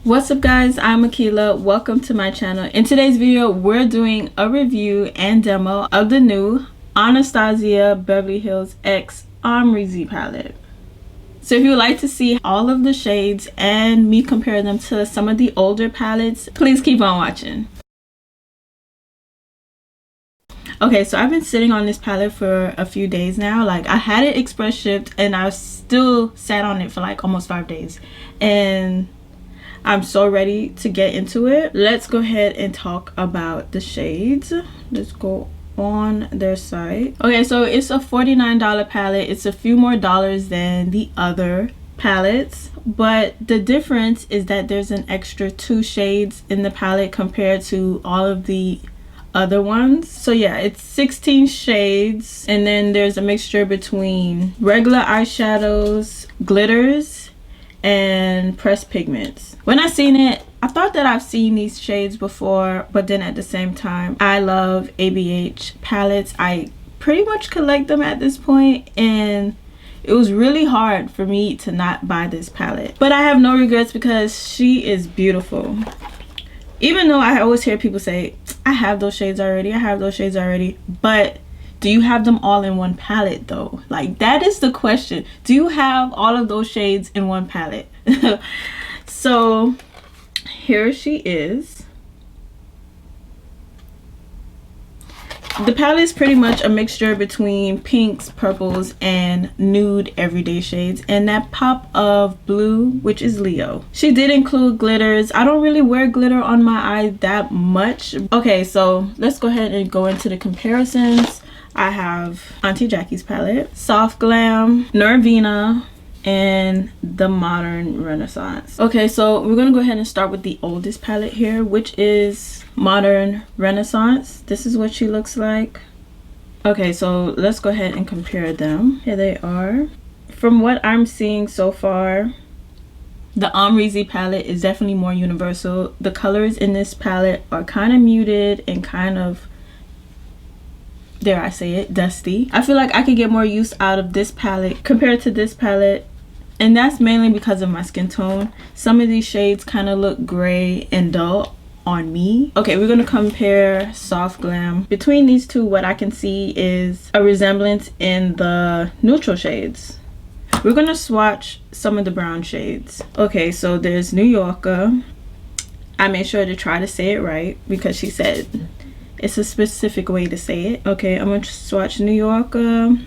What's up guys, I'm Akila. Welcome to my channel. In today's video we're doing a review and demo of the new Anastasia Beverly Hills X Amrezy palette. So if you would like to see all of the shades and me compare them to some of the older palettes, please keep on watching. Okay, so I've been sitting on this palette for a few days now. Like, I had it express shipped and I still sat on it for like almost 5 days, and I'm so ready to get into it. Let's go ahead and talk about the shades. Let's go on their site. Okay, so it's a $49 palette. It's a few more dollars than the other palettes, but the difference is that there's an extra 2 shades in the palette compared to all of the other ones. So yeah, it's 16 shades, and then there's a mixture between regular eyeshadows, glitters, and pressed pigments. When I seen it, I thought that I've seen these shades before, but then at the same time, I love ABH palettes. I pretty much collect them at this point, and it was really hard for me to not buy this palette. But I have no regrets because she is beautiful. Even though I always hear people say, I have those shades already, I have those shades already, but do you have them all in one palette though? Like, that is the question. Do you have all of those shades in one palette? So here she is. The palette is pretty much a mixture between pinks, purples, and nude everyday shades, and that pop of blue, which is Leo. She did include glitters. I don't really wear glitter on my eye that much. Okay, so let's go ahead and go into the comparisons. I have Auntie Jackie's palette, Soft Glam, Nervina, and the Modern Renaissance. Okay, so we're gonna go ahead and start with the oldest palette here, which is Modern Renaissance. This is what she looks like. Okay, so let's go ahead and compare them. Here they are. From what I'm seeing so far, the Amrezy palette is definitely more universal. The colors in this palette are kind of muted and kind of, dare I say it, dusty. I feel like I could get more use out of this palette compared to this palette, and that's mainly because of my skin tone. Some of these shades kind of look gray and dull on me. Okay, we're gonna compare Soft Glam. Between these two, what I can see is a resemblance in the neutral shades. We're gonna swatch some of the brown shades. Okay, so there's New Yorker. I made sure to try to say it right because she said it's a specific way to say it. Okay, I'm gonna swatch New Yorker,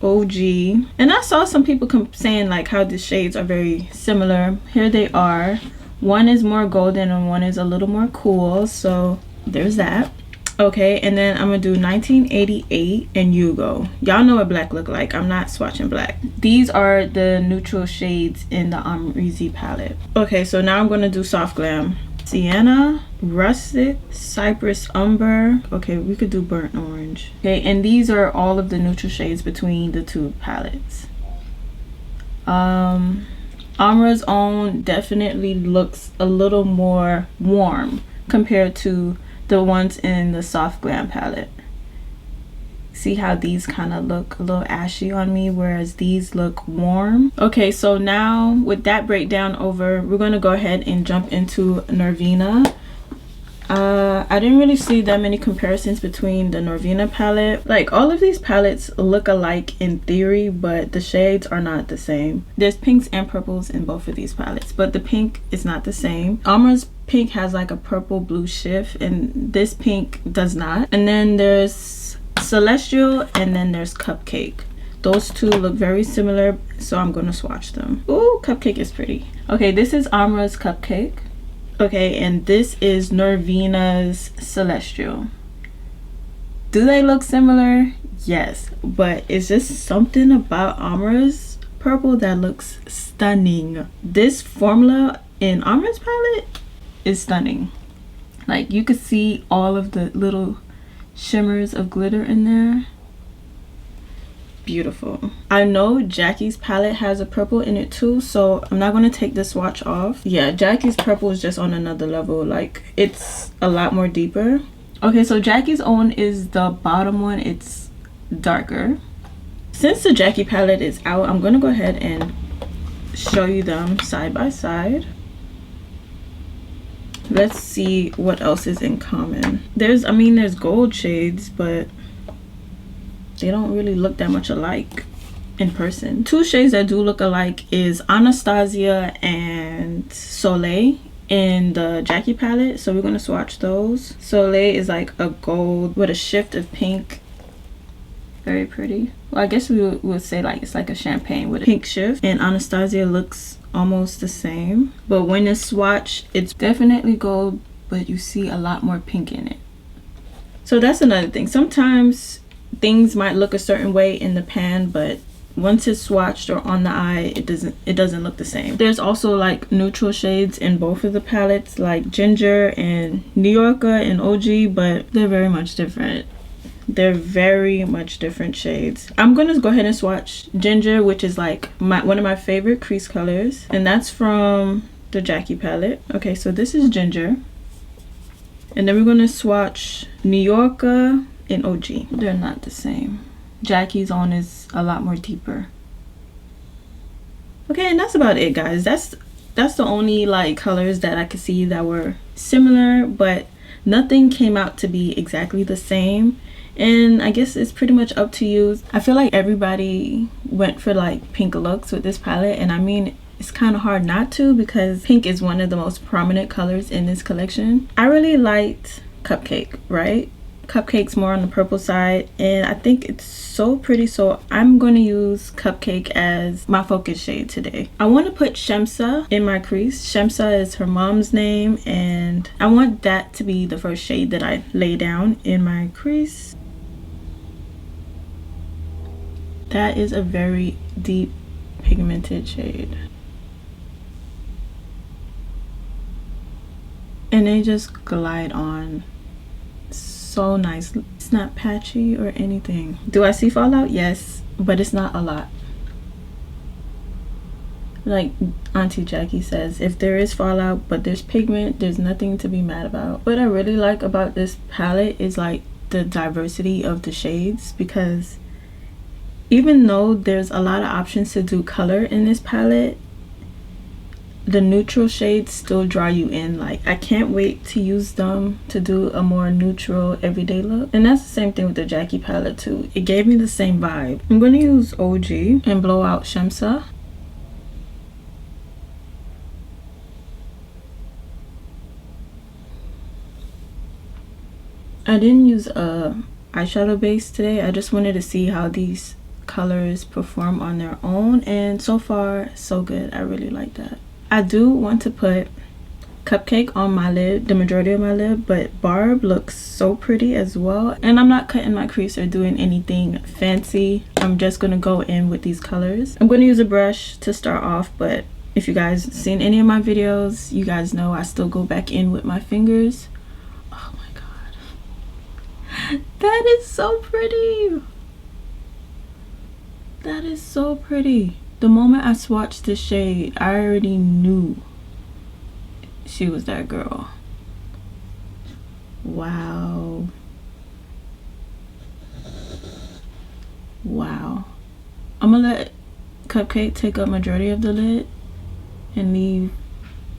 OG, and I saw some people saying like how the shades are very similar. Here they are. One is more golden and one is a little more cool, so there's that. Okay, and then I'm gonna do 1988 and Yugo. Y'all know what black look like. I'm not swatching black. These are the neutral shades in the Amrezy palette. Okay, so now I'm gonna do Soft Glam. Sienna, Rustic, Cypress Umber. Okay, we could do Burnt Orange. Okay, and these are all of the neutral shades between the two palettes. Amra's Own definitely looks a little more warm compared to the ones in the Soft Glam palette. See how these kind of look a little ashy on me, whereas these look warm. Okay, so now with that breakdown over, we're going to go ahead and jump into Nervina. I didn't really see that many comparisons between the Nervina palette. Like, all of these palettes look alike in theory, but the shades are not the same. There's pinks and purples in both of these palettes, but the pink is not the same. Amra's pink has like a purple blue shift, and this pink does not. And then there's Celestial, and then there's Cupcake. Those two look very similar, so I'm gonna swatch them. Ooh, Cupcake is pretty. Okay, this is Amra's Cupcake. Okay, and this is Nervina's Celestial. Do they look similar? Yes, but it's just something about Amra's purple that looks stunning. This formula in Amra's palette is stunning. Like, you could see all of the little shimmers of glitter in there. Beautiful. I know Jackie's palette has a purple in it too, so I'm not going to take the swatch off. Yeah, Jackie's purple is just on another level. Like, it's a lot more deeper. Okay, so Jackie's Own is the bottom one. It's darker. Since the Jackie palette is out, I'm going to go ahead and show you them side by side. Let's see what else is in common. There's gold shades, but they don't really look that much alike in person. Two shades that do look alike is Anastasia and Soleil in the Jackie palette. So we're gonna swatch those. Soleil is like a gold with a shift of pink. Very pretty. Well, I guess we would say like it's like a champagne with a pink shift. And Anastasia looks almost the same, but when it's swatched, it's definitely gold, but you see a lot more pink in it. So that's another thing. Sometimes things might look a certain way in the pan, but once it's swatched or on the eye, it doesn't look the same. There's also like neutral shades in both of the palettes, like Ginger and New Yorker and OG, but they're very much different. They're very much different shades. I'm gonna go ahead and swatch Ginger, which is like one of my favorite crease colors, and that's from the Jackie palette. Okay, so this is Ginger, and then we're gonna swatch New Yorker and OG. They're not the same. Jackie's on is a lot more deeper. Okay, and that's about it, guys. That's the only like colors that I could see that were similar, but nothing came out to be exactly the same. And I guess it's pretty much up to you. I feel like everybody went for like pink looks with this palette, and I mean, it's kind of hard not to, because pink is one of the most prominent colors in this collection. I really liked Cupcake, right? Cupcake's more on the purple side, and I think it's so pretty, so I'm going to use Cupcake as my focus shade today. I want to put Shemsa in my crease. Shemsa is her mom's name, and I want that to be the first shade that I lay down in my crease. That is a very deep pigmented shade, and they just glide on so nice. It's not patchy or anything. Do I see fallout? Yes, but it's not a lot. Like Auntie Jackie says, if there is fallout but there's pigment, there's nothing to be mad about. What I really like about this palette is like the diversity of the shades, because even though there's a lot of options to do color in this palette, the neutral shades still draw you in. Like, I can't wait to use them to do a more neutral everyday look. And that's the same thing with the Jackie palette too. It gave me the same vibe. I'm going to use OG and blow out Shemsa. I didn't use a eyeshadow base today. I just wanted to see how these colors perform on their own, and so far so good. I really like that. I do want to put Cupcake on my lid, the majority of my lid, but Barb looks so pretty as well. And I'm not cutting my crease or doing anything fancy. I'm just gonna go in with these colors. I'm gonna use a brush to start off, but if you guys seen any of my videos, you guys know I still go back in with my fingers. Oh my god, that is so pretty. That is so pretty. The moment I swatched this shade, I already knew she was that girl. Wow. Wow. I'm gonna let Cupcake take up majority of the lid and leave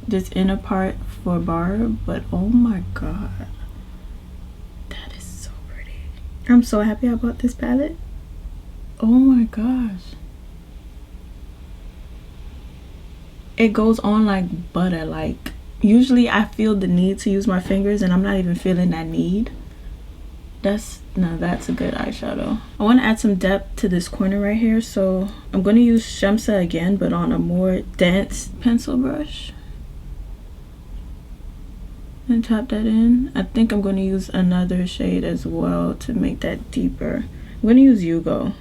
this inner part for Barb, but oh my god. That is so pretty. I'm so happy I bought this palette. Oh my gosh. It goes on like butter. Like, usually I feel the need to use my fingers, and I'm not even feeling that need. That's a good eyeshadow. I want to add some depth to this corner right here, so I'm going to use Shemsa again, but on a more dense pencil brush, and tap that in. I think I'm going to use another shade as well to make that deeper. I'm going to use Yugo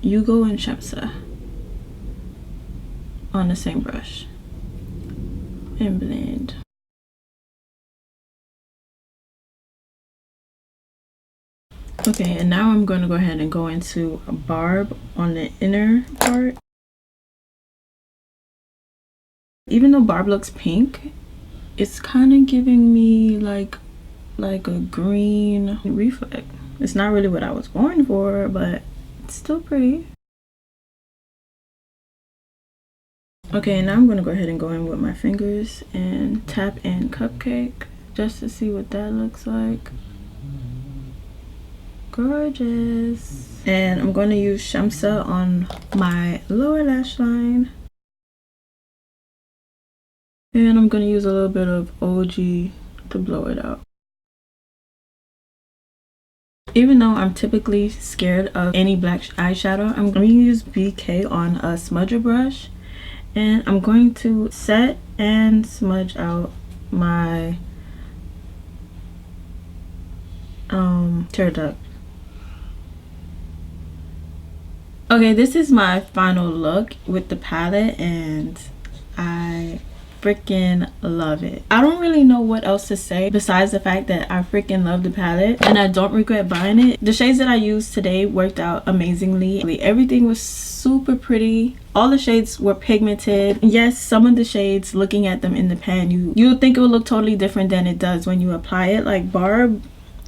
and Shemsa on the same brush and blend. Okay, and now I'm going to go ahead and go into a Barb on the inner part. Even though Barb looks pink, it's kind of giving me like a green reflect. It's not really what I was going for, but it's still pretty. Okay, now I'm gonna go ahead and go in with my fingers and tap in Cupcake just to see what that looks like. Gorgeous. And I'm going to use Shamsa on my lower lash line. And I'm going to use a little bit of OG to blow it out. Even though I'm typically scared of any black eyeshadow, I'm going to use BK on a smudger brush. And I'm going to set and smudge out my tear duct. Okay, this is my final look with the palette and I freaking love it. I don't really know what else to say besides the fact that I freaking love the palette and I don't regret buying it. The shades that I used today worked out amazingly. Everything was super pretty. All the shades were pigmented. Yes, some of the shades, looking at them in the pan, you would think it would look totally different than it does when you apply it, like Barb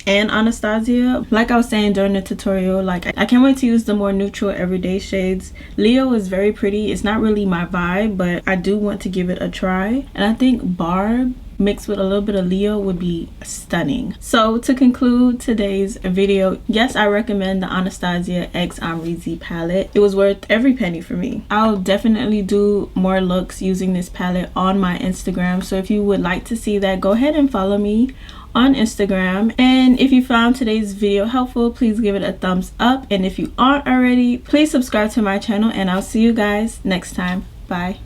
and Anastasia. Like I was saying during the tutorial, like I can't wait to use the more neutral everyday shades. Leo is very pretty. It's not really my vibe, but I do want to give it a try, and I think Barb mixed with a little bit of Leo would be stunning. So to conclude today's video, yes, I recommend the Anastasia x Amrezy palette. It was worth every penny for me. I'll definitely do more looks using this palette on my Instagram, so if you would like to see that, go ahead and follow me on Instagram. And if you found today's video helpful, please give it a thumbs up, and if you aren't already, please subscribe to my channel, and I'll see you guys next time. Bye.